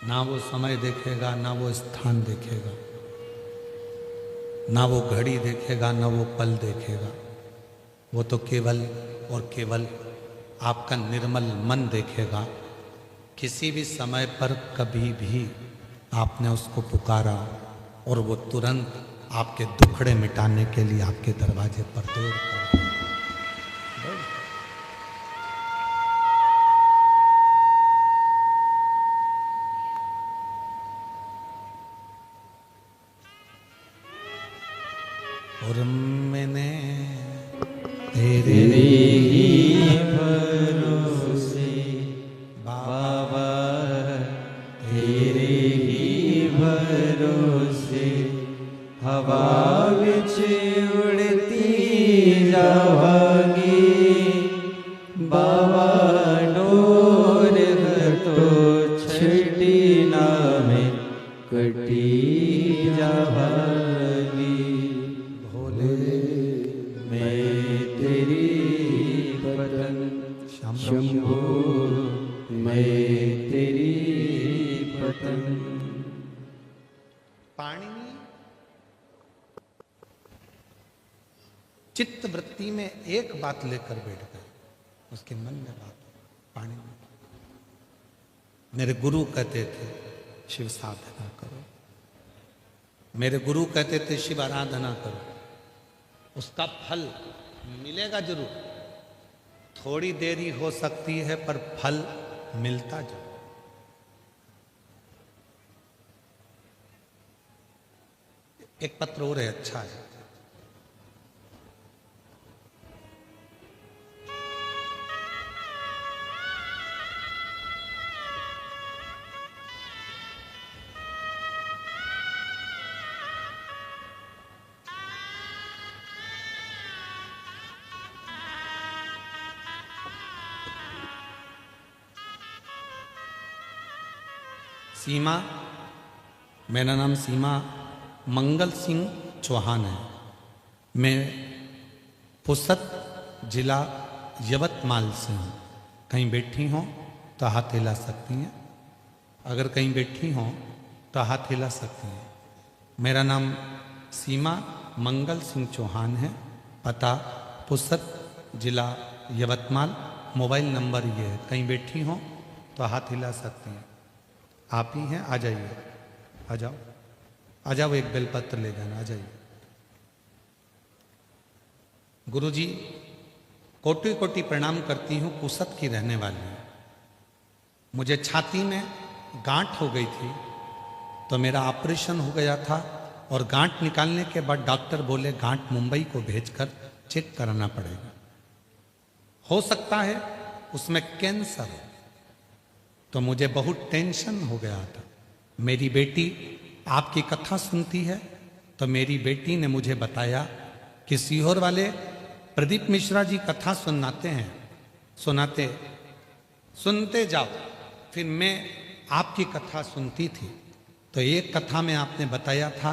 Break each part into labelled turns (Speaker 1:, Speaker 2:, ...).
Speaker 1: ना वो समय देखेगा, ना वो स्थान देखेगा, ना वो घड़ी देखेगा, ना वो पल देखेगा। वो तो केवल और केवल आपका निर्मल मन देखेगा। किसी भी समय पर कभी भी आपने उसको पुकारा और वो तुरंत आपके दुखड़े मिटाने के लिए आपके दरवाजे पर दौड़ कर और मैंने तेरे
Speaker 2: ही भरोसे बाबा, तेरे ही भरोसे हवा विच उड़ती जावांगी बाबा, डोर तो छड़ी ना में कटी जावांगी। भोले मैं तेरी पतन शंभो, मैं तेरी पतन।
Speaker 1: पाणिनि चित्त वृत्ति में एक बात लेकर बैठ गए, उसके मन में बात पाणिनि। मेरे गुरु कहते थे शिव साधना करो, मेरे गुरु कहते थे शिव आराधना करो, उसका फल मिलेगा जरूर। थोड़ी देरी हो सकती है पर फल मिलता जरूर। एक पत्र और है, अच्छा है। सीमा, मेरा नाम सीमा मंगल सिंह चौहान है। मैं पुसद जिला यवतमाल से हूँ। कहीं बैठी हों तो हाथ हिला सकती हैं, अगर कहीं बैठी हों तो हाथ हिला सकती हैं। मेरा नाम सीमा मंगल सिंह चौहान है, पता पुसद जिला यवतमाल, मोबाइल नंबर ये है। कहीं बैठी हों तो हाथ हिला सकती हैं। आप ही हैं, आ जाइए, आ जाओ, आ जाओ, एक बेलपत्र ले जाना, आ जाइए। गुरुजी कोटि कोटि प्रणाम करती हूँ, पुसद की रहने वाली हूँ। मुझे छाती में गांठ हो गई थी तो मेरा ऑपरेशन हो गया था, और गांठ निकालने के बाद डॉक्टर बोले गांठ मुंबई को भेजकर चेक कराना पड़ेगा, हो सकता है उसमें कैंसर हो। तो मुझे बहुत टेंशन हो गया था। मेरी बेटी आपकी कथा सुनती है, तो मेरी बेटी ने मुझे बताया कि सीहोर वाले प्रदीप मिश्रा जी कथा सुनाते हैं, सुनते जाओ। फिर मैं आपकी कथा सुनती थी, तो एक कथा में आपने बताया था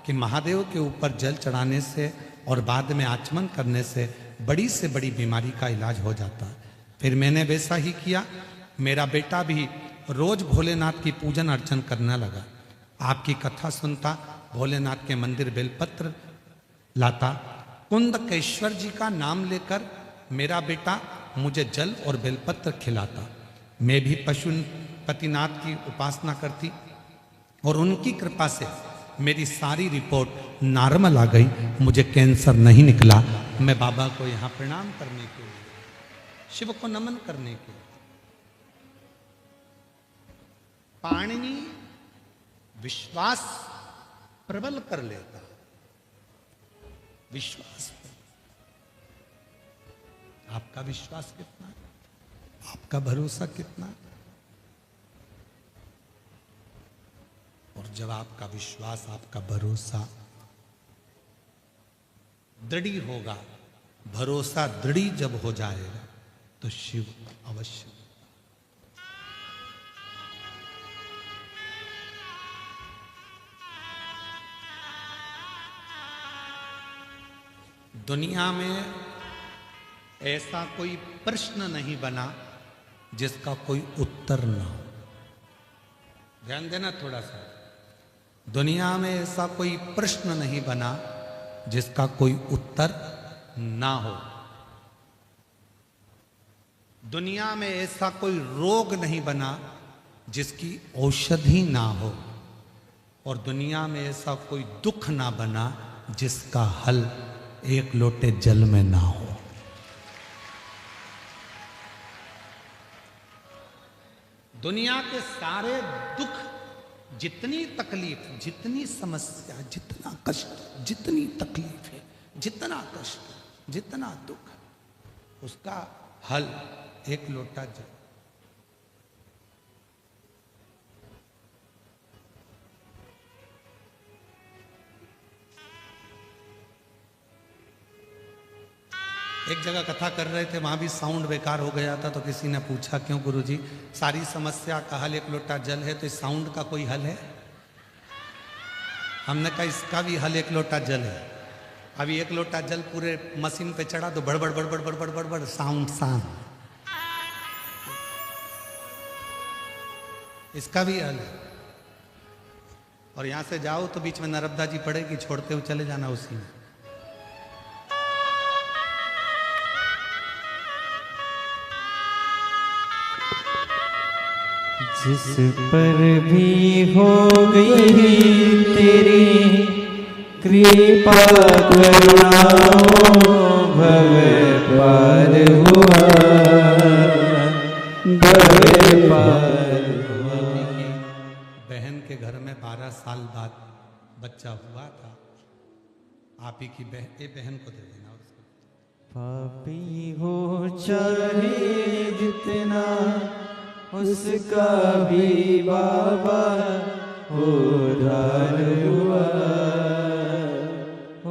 Speaker 1: कि महादेव के ऊपर जल चढ़ाने से और बाद में आचमन करने से बड़ी से बड़ी बीमारी का इलाज हो जाता है। फिर मैंने वैसा ही किया। मेरा बेटा भी रोज भोलेनाथ की पूजन अर्चन करने लगा। आपकी कथा सुनता, भोलेनाथ के मंदिर बेलपत्र लाता, कुंदकेश्वर जी का नाम लेकर मेरा बेटा मुझे जल और बेलपत्र खिलाता। मैं भी पशुपतिनाथ की उपासना करती और उनकी कृपा से मेरी सारी रिपोर्ट नॉर्मल आ गई, मुझे कैंसर नहीं निकला। मैं बाबा को यहाँ प्रणाम करने के लिए, शिव को नमन करने के लिए। पाणिनि विश्वास प्रबल कर लेता, विश्वास। आपका विश्वास कितना है? आपका भरोसा कितना है? और जब आपका विश्वास, आपका भरोसा दृढ़ होगा, भरोसा दृढ़ जब हो जाएगा तो शिव अवश्य। दुनिया में ऐसा कोई प्रश्न नहीं बना जिसका कोई उत्तर ना हो। ध्यान देना थोड़ा सा। दुनिया में ऐसा कोई प्रश्न नहीं बना जिसका कोई उत्तर ना हो। दुनिया में ऐसा कोई रोग नहीं बना जिसकी औषधि ना हो। और दुनिया में ऐसा कोई दुख ना बना जिसका हल एक लोटे जल में ना हो। दुनिया के सारे दुख, जितनी तकलीफ, जितनी समस्या, जितना कष्ट, जितनी तकलीफ है, जितना कष्ट, जितना दुख, उसका हल एक लोटा जल। एक जगह कथा कर रहे थे, वहां भी साउंड बेकार हो गया था, तो किसी ने पूछा क्यों गुरुजी, सारी समस्या का हल एक लोटा जल है, तो इस साउंड का कोई हल है? हमने कहा इसका भी हल एक लोटा जल है। अभी एक लोटा जल पूरे मशीन पे चढ़ा तो बड़बड़ बड़बड़ बड़बड़ बड़बड़ साउंड शांत। इसका भी हल है। और यहां से जाओ तो बीच में नर्मदा जी पड़ेगी, छोड़ते हुए चले जाना उसी में।
Speaker 2: जिस पर भी हो गई तेरी कृपा करुणा, भव पार हुआ, भव पार हुआ।
Speaker 1: बहन के घर में 12 साल बाद बच्चा हुआ था। आप ही की बहन को दे देना उसको।
Speaker 2: पापी हो चाहे जितना उसका भी बाबा उद्धार हुआ,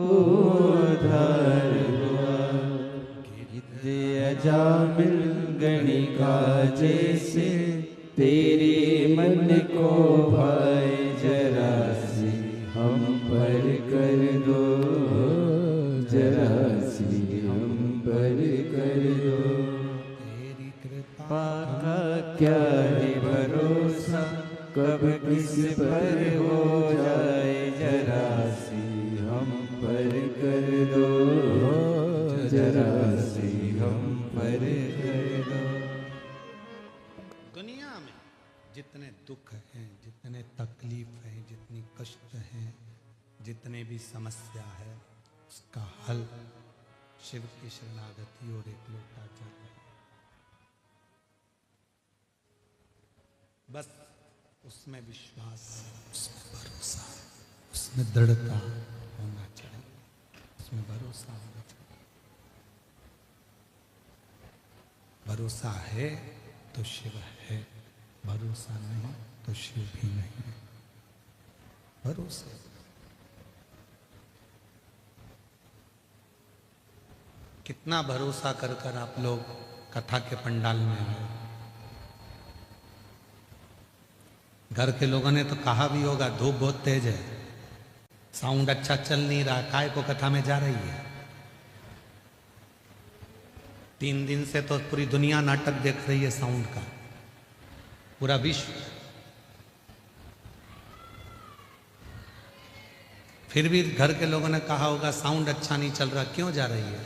Speaker 2: उद्धार हुआ। अजामिल गणिका जैसे तेरे मन को भाए, जरा सी हम पर कर दो, जरा सी हम पर कर दो।
Speaker 1: तेरी कृपा
Speaker 2: पाका क्या है भरोसा, कब किस पर हो जाए, जरा सी हम पर कर दो, जरा सी हम पर कर दो।
Speaker 1: दुनिया में जितने दुख हैं, जितने तकलीफ हैं, जितनी कष्ट हैं, जितने भी समस्या है, उसका हल शिव की शरणागति और एक लोटा जल। बस उसमें विश्वास, उसमें भरोसा, उसमें दृढ़ता होना चाहिए, उसमें भरोसा होना चाहिए। भरोसा है तो शिव है, भरोसा नहीं तो शिव भी नहीं है। भरोसे कितना भरोसा कर कर आप लोग कथा के पंडाल में आए। घर के लोगों ने तो कहा भी होगा धूप बहुत तेज है, साउंड अच्छा चल नहीं रहा, काय को कथा में जा रही है। 3 दिन से तो पूरी दुनिया नाटक देख रही है साउंड का, पूरा विश्व। फिर भी घर के लोगों ने कहा होगा साउंड अच्छा नहीं चल रहा, क्यों जा रही है?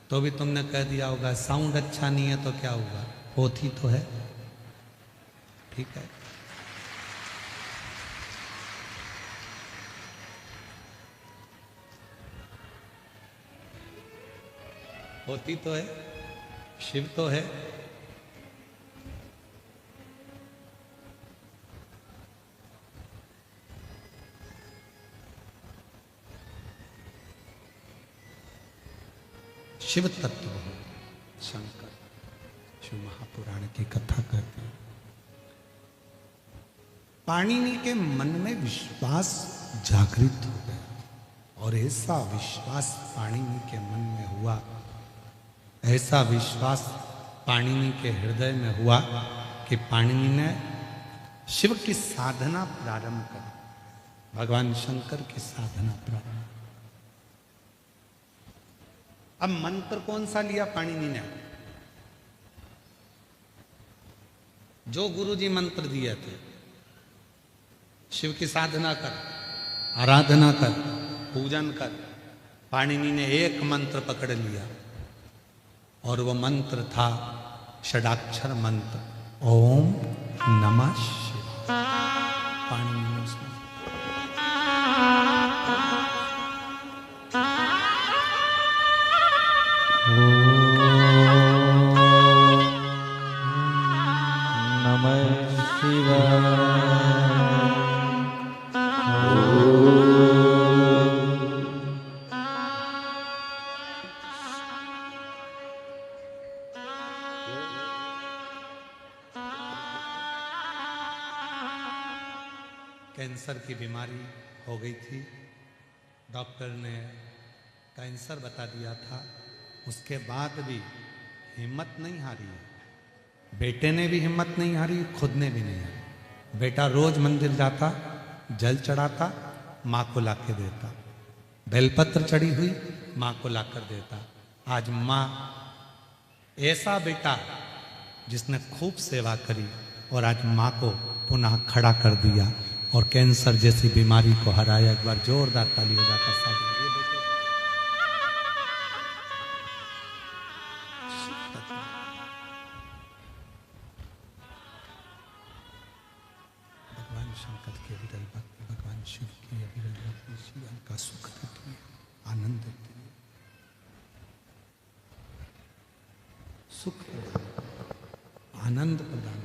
Speaker 1: तो भी तुमने कह दिया होगा साउंड अच्छा नहीं है तो क्या हुआ, होती तो है। ठीक है, होती तो है, शिव तो है। शिव तत्व हो शंकर, शिव महापुराण की कथा करते हैं। पाणिनि के मन में विश्वास जागृत हो गया और ऐसा विश्वास पाणिनि के मन में हुआ, ऐसा विश्वास पाणिनि के हृदय में हुआ कि पाणिनि ने शिव की साधना प्रारंभ कर, भगवान शंकर की साधना प्रारंभ। अब मंत्र कौन सा लिया पाणिनि ने? जो गुरुजी मंत्र दिए थे शिव की साधना कर, आराधना कर, पूजन कर। पाणिनि ने एक मंत्र पकड़ लिया और वो मंत्र था षडाक्षर मंत्र, ओम नमः शिवाय। पाणिनि ने उसमें
Speaker 2: नमः शिवाय।
Speaker 1: कैंसर की बीमारी हो गई थी। डॉक्टर ने कैंसर बता दिया था। उसके बाद भी हिम्मत नहीं हारी है। बेटे ने भी हिम्मत नहीं हारी, खुद ने भी नहीं हारी। बेटा रोज मंदिर जाता, जल चढ़ाता, माँ को ला के देता। बेलपत्र चढ़ी हुई माँ को ला कर देता। आज माँ, ऐसा बेटा जिसने खूब सेवा करी और आज माँ को पुनः खड़ा कर दिया और कैंसर जैसी बीमारी को हराया। एक बार जोरदार ताली बजाकर साथ भगवान शंकर के विरल भक्ति, भगवान शिव की विरल भक्ति जीवन का सुख देती है, आनंद देती है, सुख प्रदान, आनंद प्रदान।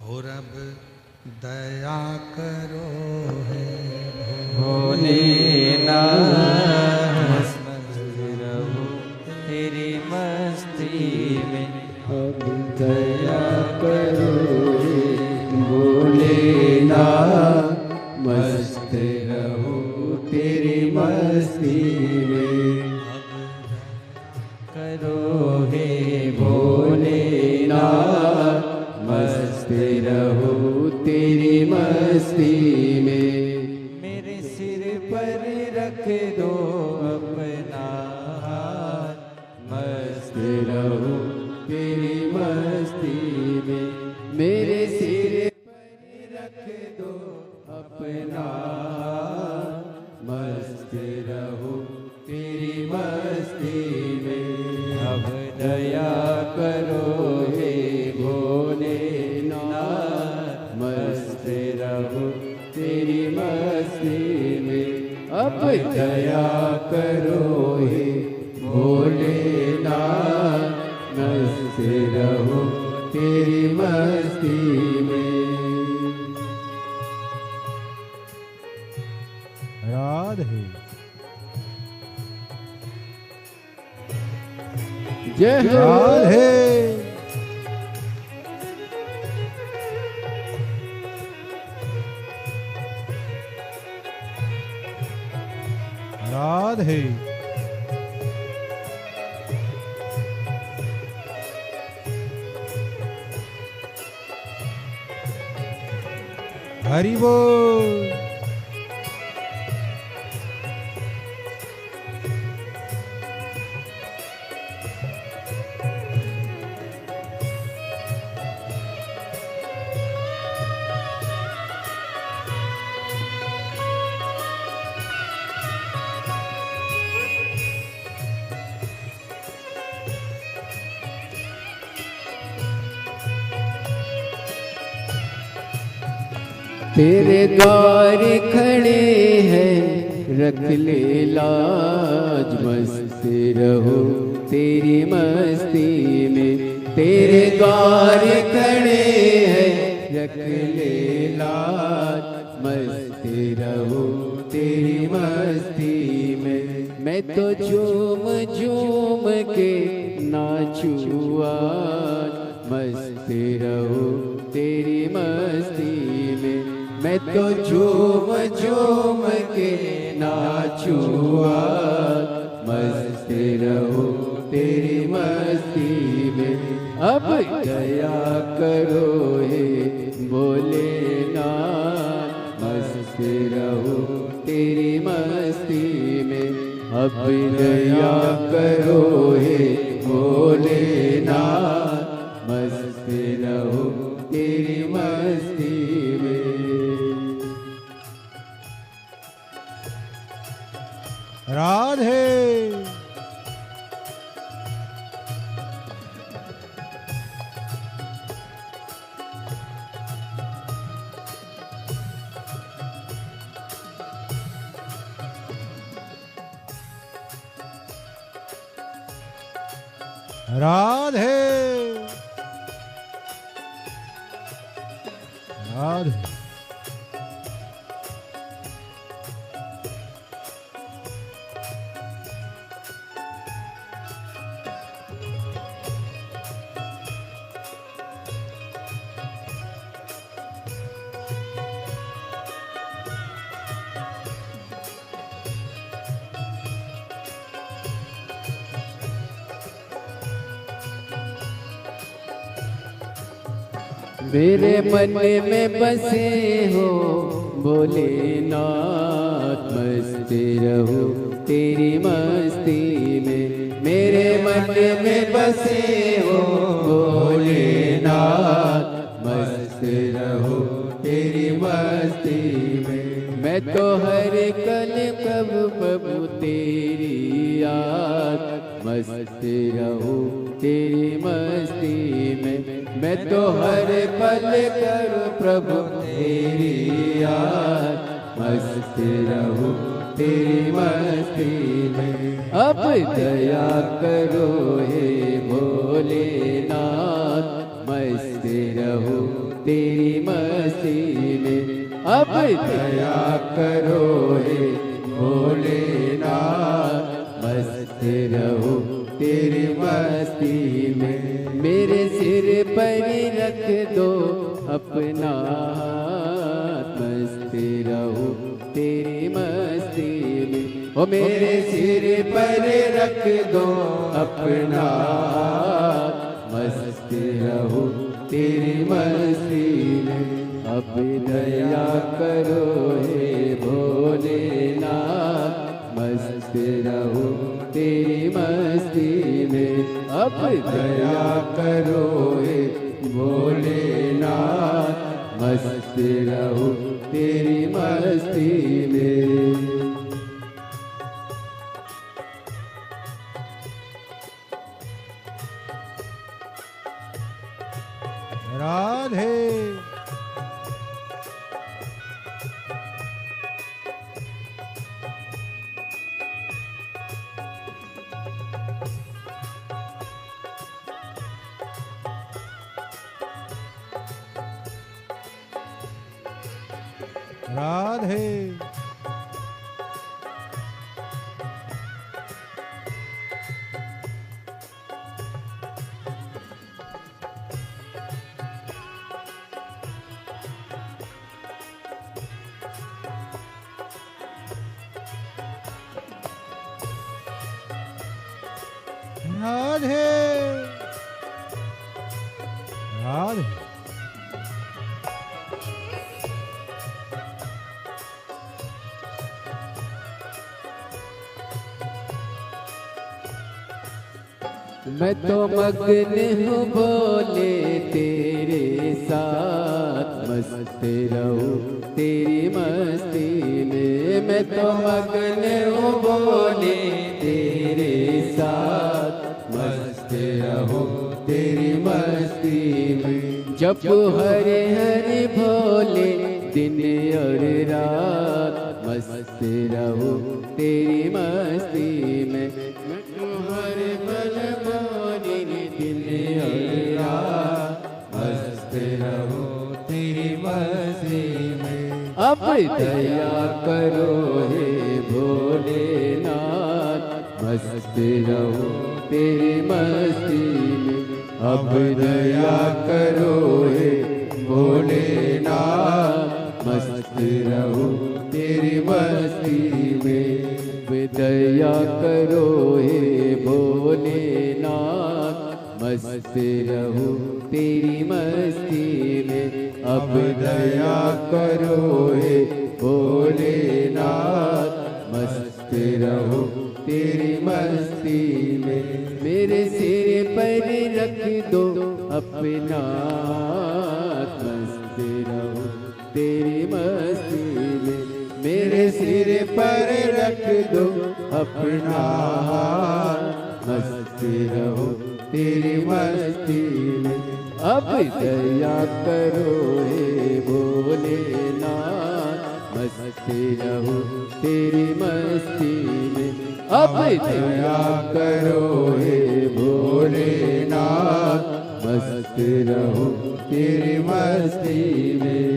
Speaker 1: और अब दया करो है
Speaker 2: भोलेनाथ, मस्त रहो तेरी मस्ती में।
Speaker 3: अब दया करो हे भोलेनाथ, मस्त रहो तेरी मस्ती में।
Speaker 2: करो हे
Speaker 3: भोलेनाथ, मस्त रहो तेरी मस्ती में।
Speaker 2: मेरे सिर पर रख दो अपना हाथ,
Speaker 3: मस्त रहो तेरी मस्ती में। मेरे सिर पर रख दो अपना हाथ, मस्त रहो तेरी मस्ती में।
Speaker 2: अब दया
Speaker 3: करो हे भोलेनाथ, मस्त रहो तेरी मस्ती में। अब दया करो हे भोलेनाथ, मस्त रहो तेरी मस्ती में।
Speaker 4: राधे
Speaker 3: जय हो
Speaker 4: राधे राधे। हरि बोल।
Speaker 3: तेरे द्वार खड़े हैं रख ले लाज, मस्त रहो तेरी मस्ती में। तेरे द्वार खड़े हैं रख ले लाज, मस्त रहो तेरी मस्ती में। मैं तो झूम झूम के नाचू आज, मस्त रहो तेरी मस्ती में। मैं तो झूम झूम के नाचू आज, मस्त रहो तेरी मस्ती में। अब दया करो हे भोलेनाथ, मस्त रहो तेरी मस्ती में। अब दया करो हे भोलेनाथ,
Speaker 4: राधे राधे
Speaker 3: मेरे मन में बसे हो भोलेनाथ, मस्ती रहो तेरी मस्ती में। मेरे मन में बसे हो भोलेनाथ, मस्त रहो तेरी मस्ती में। मैं तो हर कल कब प्रभु तेरी याद, मस्त रहो तेरी मस्ती में। मैं तो हर पल करूं प्रभु तेरी याद, मस्त रहूं तेरी मस्ती में। अब दया करो हे भोलेनाथ, मस्त रहूं तेरी मस्ती में। अब दया करो हे भोलेनाथ, मस्त रहूं तेरी मस्ती में। मेरे सिर पर रख दो अपना हाथ, मस्त रहो तेरी मस्ती में। ओ मेरे सिर पर रख दो अपना हाथ, मस्त रहो तेरी मस्ती में। अब दया करो हे भोलेनाथ, मस्त रहो तेरी मस्ती में। अब दया करो हे भोलेनाथ, मस्त रहो तेरी मस्ती में।
Speaker 4: राधे राधे राधे राधे
Speaker 3: मैं तो मग्न हूँ बोले तेरे साथ, मस्त रहूं तेरी मस्ती में। मैं तो मग्न हूँ बोले तेरे साथ, मस्त रहूं तेरी मस्ती में। जब हरे हरे भोले दिन और रात, मस्त रहूं तेरी मस्ती में। मैं तो हरे पल भोले दिन और रात, मस्त रहूं तेरी मस्ती में। अब दया करो हे भोलेनाथ, मस्त रहूं तेरी मस्ती में। अब दया करो हे भोलेनाथ, मस्त रहूं तेरी मस्ती में। दया करो हे भोलेनाथ, मस्त रहूं तेरी मस्ती में। अब दया करो हे भोलेनाथ, मस्त रहूं तेरी मस्ती में। मेरे सिर पर रख दो अपना हाथ, मस्त रहूं तेरी मस्ती में। मेरे सिर पर रख दो अपना हाथ, मस्त रहो तेरी मस्ती में। अब दया करो हे भोलेनाथ, मस्त रहो तेरी मस्ती में। अब दया करो हे भोलेनाथ, मस्त रहूं तेरी मस्ती में।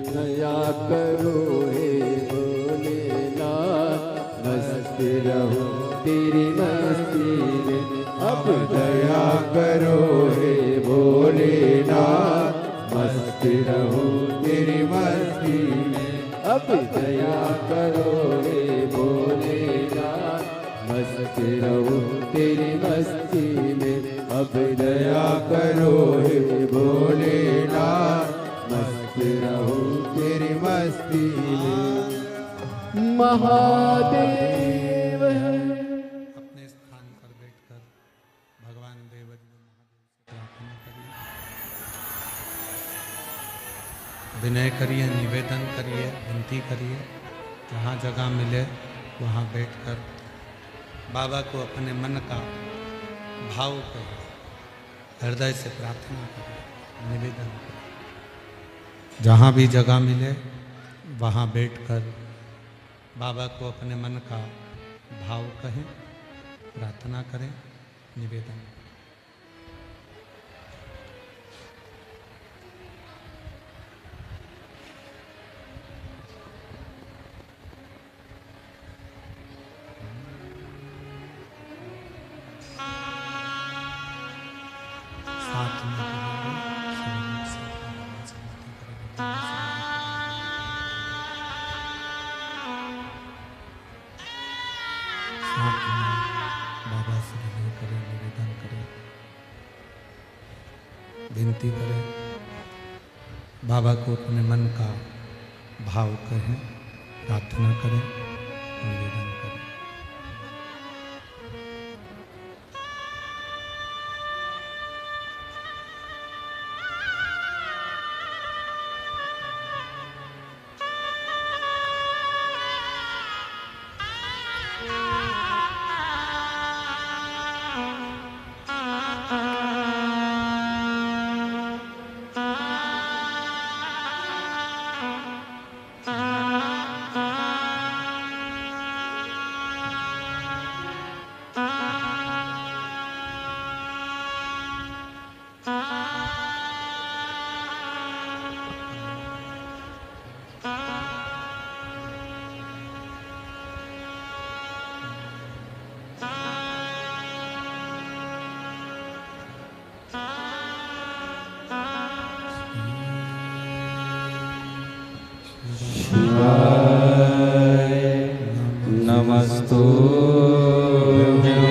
Speaker 3: दया करो हे भोलेनाथ, मस्त रहूं तेरी मस्ती में। अब दया करो हे भोलेनाथ, मस्त रहूं तेरी मस्ती में। अब दया करो हे भोलेनाथ, मस्त रहूं तेरी मस्ती में। अब दया करो हे भोलेनाथ, मस्त रहूं तेरी मस्ती में। महादेव
Speaker 1: अपने स्थान पर बैठकर भगवान देवदेव महादेव से प्रार्थना करिए, विनय करिए, निवेदन करिए, विनती करिए। जहाँ जगह मिले वहाँ बैठकर बाबा को अपने मन का भाव करिए, हृदय से प्रार्थना करिए, निवेदन करिए। जहाँ भी जगह मिले वहाँ बैठकर बाबा को अपने मन का भाव कहें, प्रार्थना करें, निवेदन करें। साथ में करेंगे, शरीर से समाधि करेंगे। साथ में बाबा से विनय करें, निवेदन करें, विनती करें। बाबा को अपने मन का भाव कहें, प्रार्थना करें, निवेदन करें।
Speaker 2: नमस्तुभ्यं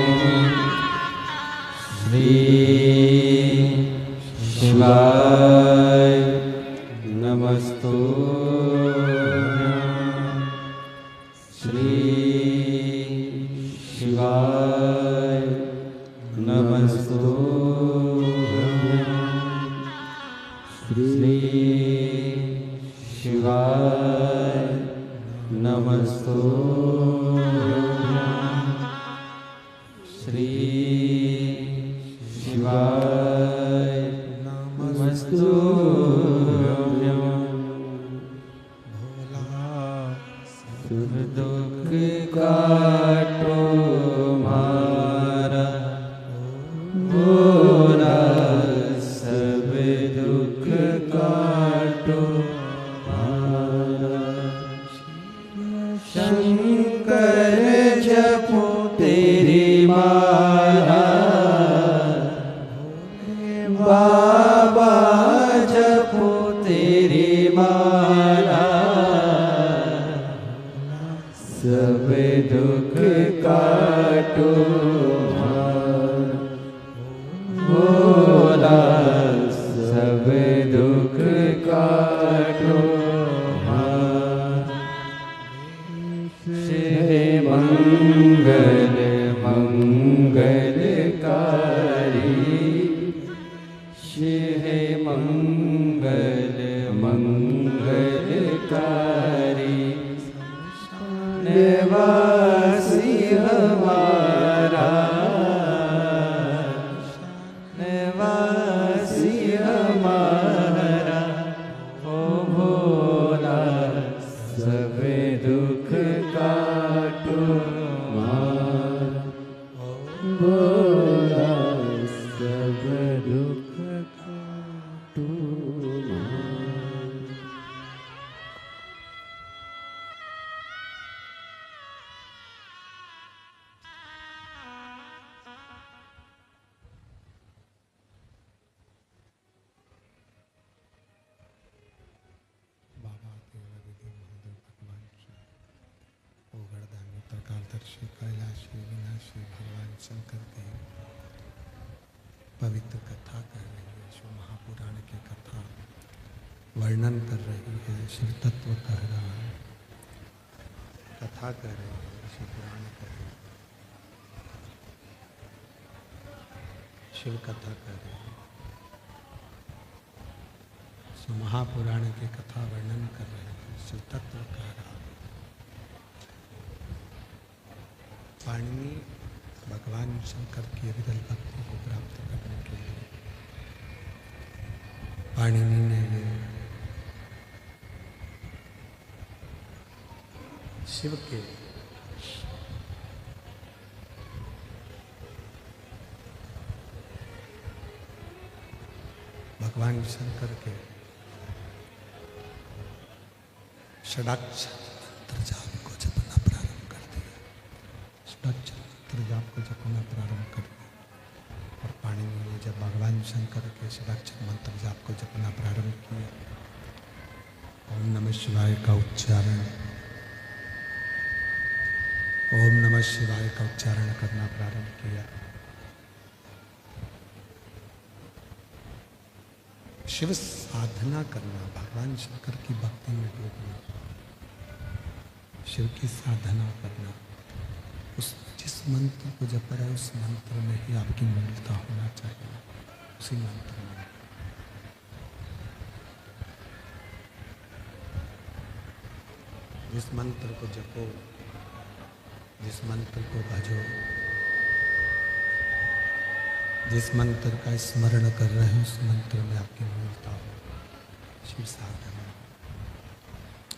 Speaker 2: श्री शिवाय नमस्तुभ्यं श्री शिवाय नमस्तुभ्यं श्री शिवाय नमस्तुभ्यं श्री शिवाय नमस्तुभ्यं सुख दुख काटो मारा भोला, सब दुख काटो मारा। शंकर जपो तेरी माला, बाबा जपो तेरी माला, सब दुख काटो भोला, सब दुख काटो। मंगल मंगलकारी, शिव मंगल मंगल
Speaker 1: श्री कैलाशी विनाशी भगवान शंकर की पवित्र कथा कर रही है। शिव महापुराण की कथा वर्णन कर रही है, शिव तत्व कह रहा है, कथा कर रही है, शिव पुराण कर रही है, शिव कथा कर रही है। शिव महापुराण की कथा वर्णन कर रहे हैं, शिव तत्व कह रहा है। पाणिनि भगवान शंकर की अविरल भक्ति को प्राप्त करने के लिए पाणिनि ने ये शिव के भगवान शंकर के षडाक्षर मंत्र जाप को जपना प्रारंभ कर दिया। षडाक्षर मंत्र जाप को जपना प्रारंभ कर दिया। और पाणिनि ने जब भगवान शंकर के षडाक्षर मंत्र जाप को जपना प्रारंभ किया, ओम नमः शिवाय का उच्चारण, ओम नमः शिवाय का उच्चारण करना प्रारंभ किया। शिव साधना करना, भगवान शंकर की भक्ति में डूबना, शिव की साधना करना, उस जिस मंत्र को जप रहा है उस मंत्र में ही आपकी मूलता होना चाहिए, उसी मंत्र में। जिस मंत्र को जपो, जिस मंत्र को भजो, जिस मंत्र का स्मरण कर रहे हैं उस मंत्र में आपकी मूलता हो, शिव साधना।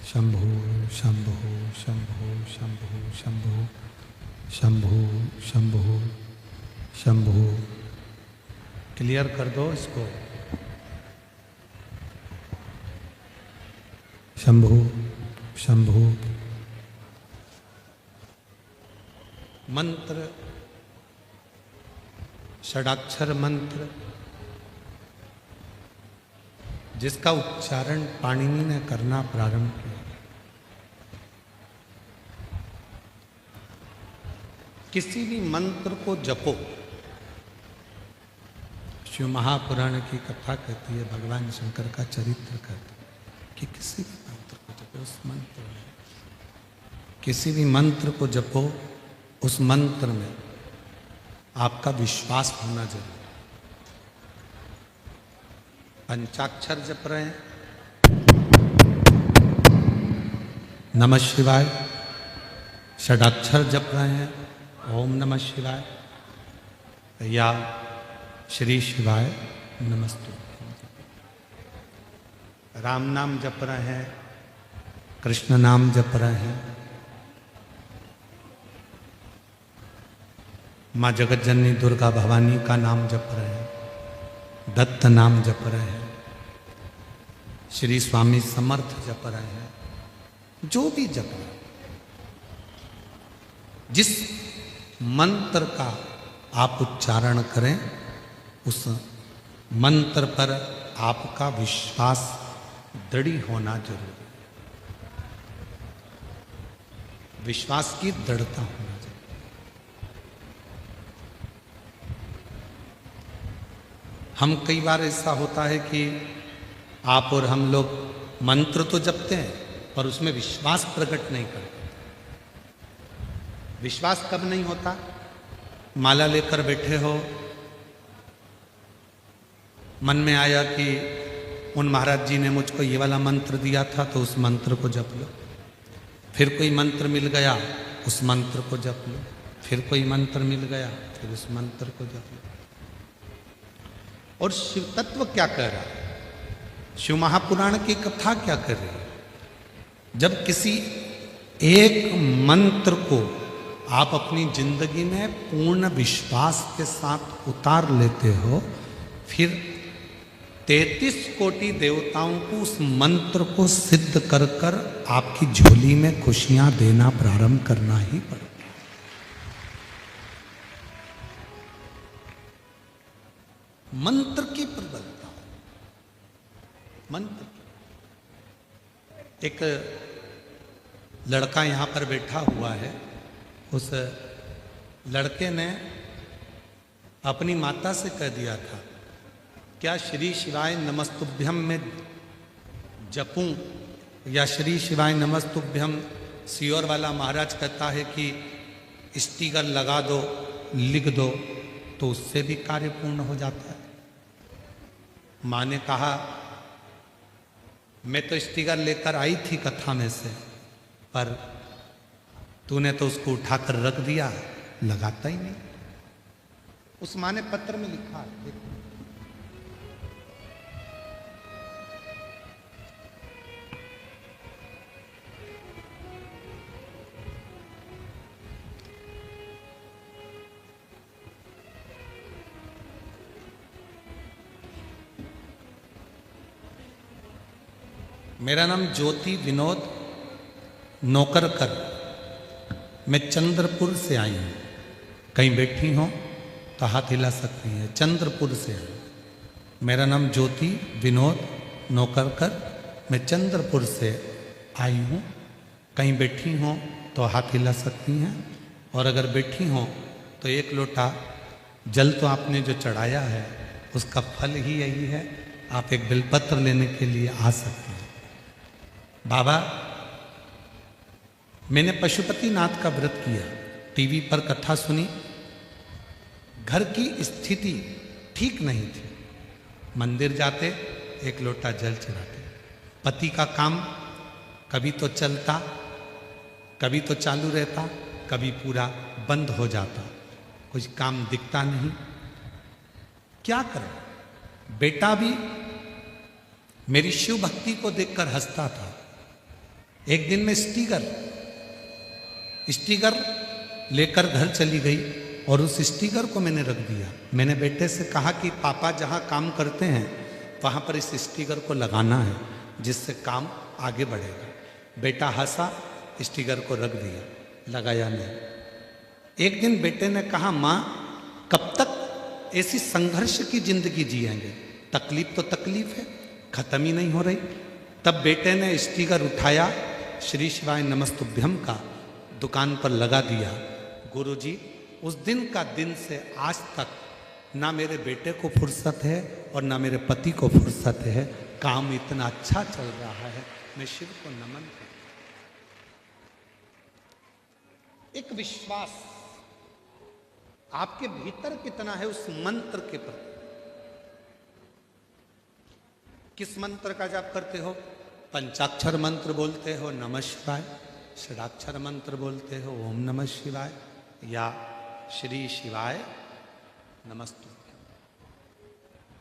Speaker 1: शंभो शंभो शंभो शंभो शंभो शंभो शंभो शंभो। क्लियर कर दो इसको। शंभो शंभो। मंत्र, षडाक्षर मंत्र जिसका उच्चारण पाणिनि ने करना प्रारंभ किया, किसी भी मंत्र को जपो। शिव महापुराण की कथा कहती है, भगवान शंकर का चरित्र कहता है कि किसी भी मंत्र को जपो, उस मंत्र में, किसी भी मंत्र को जपो, उस मंत्र में आपका विश्वास होना जरूरी। पंचाक्षर जप रहे हैं, नमः शिवाय, षडाक्षर जप रहे हैं, ओम नमः शिवाय या श्री शिवाय नमस्तु, राम नाम जप रहे हैं, कृष्ण नाम जप रहे हैं, माँ जगत जननी दुर्गा भवानी का नाम जप रहे हैं, दत्त नाम जप रहे हैं, श्री स्वामी समर्थ जप रहे हैं, जो भी जप रहे हैं, जिस मंत्र का आप उच्चारण करें उस मंत्र पर आपका विश्वास दृढ़ होना जरूरी है। विश्वास की दृढ़ता होना चाहिए। हम कई बार ऐसा होता है कि आप और हम लोग मंत्र तो जपते हैं पर उसमें विश्वास प्रकट नहीं करते। विश्वास कब नहीं होता? माला लेकर बैठे हो, मन में आया कि उन महाराज जी ने मुझको ये वाला मंत्र दिया था तो उस मंत्र को जप लो। फिर कोई मंत्र मिल गया, उस मंत्र को जप लो। फिर कोई मंत्र मिल गया, फिर उस मंत्र को जप लो। और शिव तत्व क्या कह रहा है? शिव महापुराण की कथा क्या कर रही है? जब किसी एक मंत्र को आप अपनी जिंदगी में पूर्ण विश्वास के साथ उतार लेते हो, फिर 33 कोटि देवताओं को उस मंत्र को सिद्ध कर कर आपकी झोली में खुशियां देना प्रारंभ करना ही पड़ेगा। मंत्र की प्रबलता, मंत्र। एक लड़का यहां पर बैठा हुआ है, उस लड़के ने अपनी माता से कह दिया था, क्या श्री शिवाय नमस्तुभ्यम में जपूं या श्री शिवाय नमस्तुभ्यम सियोर वाला महाराज कहता है कि स्टिकर लगा दो, लिख दो, तो उससे भी कार्य पूर्ण हो जाता है। माँ ने कहा, मैं तो स्टिकर लेकर आई थी कथा में से, पर तूने तो उसको उठाकर रख दिया, लगाता ही नहीं। उस माँ ने पत्र में लिखा, देखो मेरा नाम ज्योति विनोद नौकरकर, मैं चंद्रपुर से आई हूँ। कहीं बैठी हो तो हाथ हिला सकती हैं। चंद्रपुर से आई। मेरा नाम ज्योति विनोद नौकरकर, मैं चंद्रपुर से आई हूँ। कहीं बैठी हो तो हाथ हिला सकती हैं। और अगर बैठी हो तो एक लोटा जल तो आपने जो चढ़ाया है उसका फल ही यही है, आप एक बिलपत्र लेने के लिए आ सकते हैं। बाबा, मैंने पशुपतिनाथ का व्रत किया, टीवी पर कथा सुनी, घर की स्थिति ठीक नहीं थी। मंदिर जाते, एक लोटा जल चढ़ाते। पति का काम कभी तो चलता, कभी तो चालू रहता, कभी पूरा बंद हो जाता, कुछ काम दिखता नहीं। क्या करें? बेटा भी मेरी शिव भक्ति को देखकर हंसता था। एक दिन मैं स्टिकर लेकर घर चली गई और उस स्टिकर को मैंने रख दिया। मैंने बेटे से कहा कि पापा जहाँ काम करते हैं वहाँ पर इस स्टिकर को लगाना है, जिससे काम आगे बढ़ेगा। बेटा हंसा, स्टिकर को रख दिया, लगाया नहीं। एक दिन बेटे ने कहा, माँ कब तक ऐसी संघर्ष की जिंदगी जिएंगे? तकलीफ तो तकलीफ है, खत्म ही नहीं हो रही। तब बेटे ने स्टिकर उठाया, श्री शिवाय नमस्तुभ्यम का दुकान पर लगा दिया। गुरुजी, उस दिन का दिन से आज तक ना मेरे बेटे को फुर्सत है और ना मेरे पति को फुर्सत है। काम इतना अच्छा चल रहा है, मैं शिव को नमन करता हूं। एक विश्वास आपके भीतर कितना है उस मंत्र के प्रति। किस मंत्र का जाप करते हो? पंचाक्षर मंत्र बोलते हो नमः शिवाय, षडाक्षर मंत्र बोलते हो ओम नमः शिवाय, या श्री शिवाय नमस्तुभ्यम।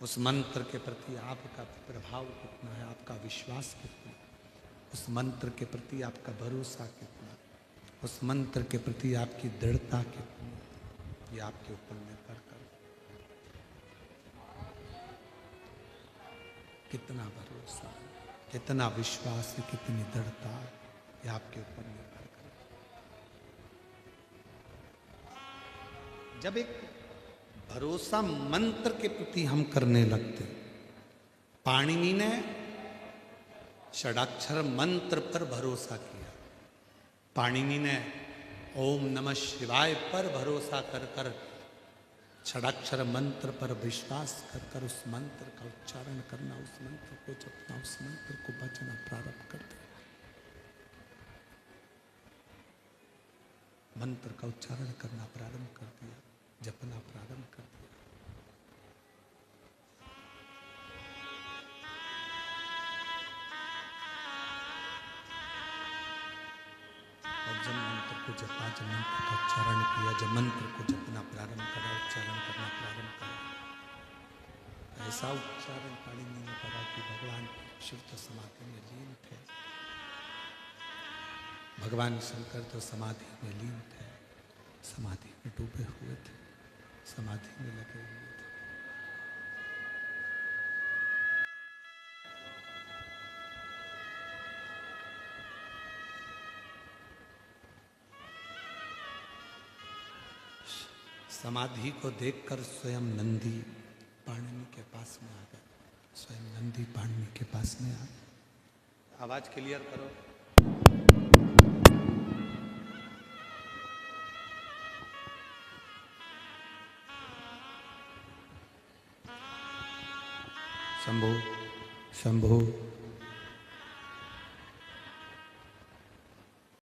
Speaker 1: उस मंत्र के प्रति आपका प्रभाव कितना है, आपका विश्वास कितना है, उस मंत्र के प्रति आपका भरोसा कितना है, उस मंत्र के प्रति आपकी दृढ़ता कितनी है, ये आपके ऊपर निर्भर कर। कितना भरोसा, कितना विश्वास, कितनी दृढ़ता, ये आपके ऊपर निर्भर कर। जब एक भरोसा मंत्र के प्रति हम करने लगते, पाणिनि ने षडाक्षर मंत्र पर भरोसा किया। पाणिनि ने ओम नमः शिवाय पर भरोसा कर कर, षडाक्षर मंत्र पर विश्वास कर कर उस मंत्र का उच्चारण करना, उस मंत्र को जपना, उस मंत्र को बचना प्रारंभ कर दिया। मंत्र का उच्चारण करना प्रारंभ कर दिया, जपना प्रारंभ कर दिया। और जब मंत्र को जपा, जब मंत्र का उच्चारण किया, जब मंत्र को जपना प्रारंभ करा, उच्चारण करना प्रारंभ करा, ऐसा उच्चारण पाणिनि ने करा कि भगवान शिव तो समाधि में लीन थे। भगवान शंकर तो समाधि में लीन थे, समाधि में डूबे हुए थे, समाधि में लगे हुए थे। समाधि को देखकर स्वयं नंदी पाणिनि के पास में आ गए। स्वयं नंदी पाणिनि के पास में आ गए। आवाज क्लियर करो। शंभु शंभु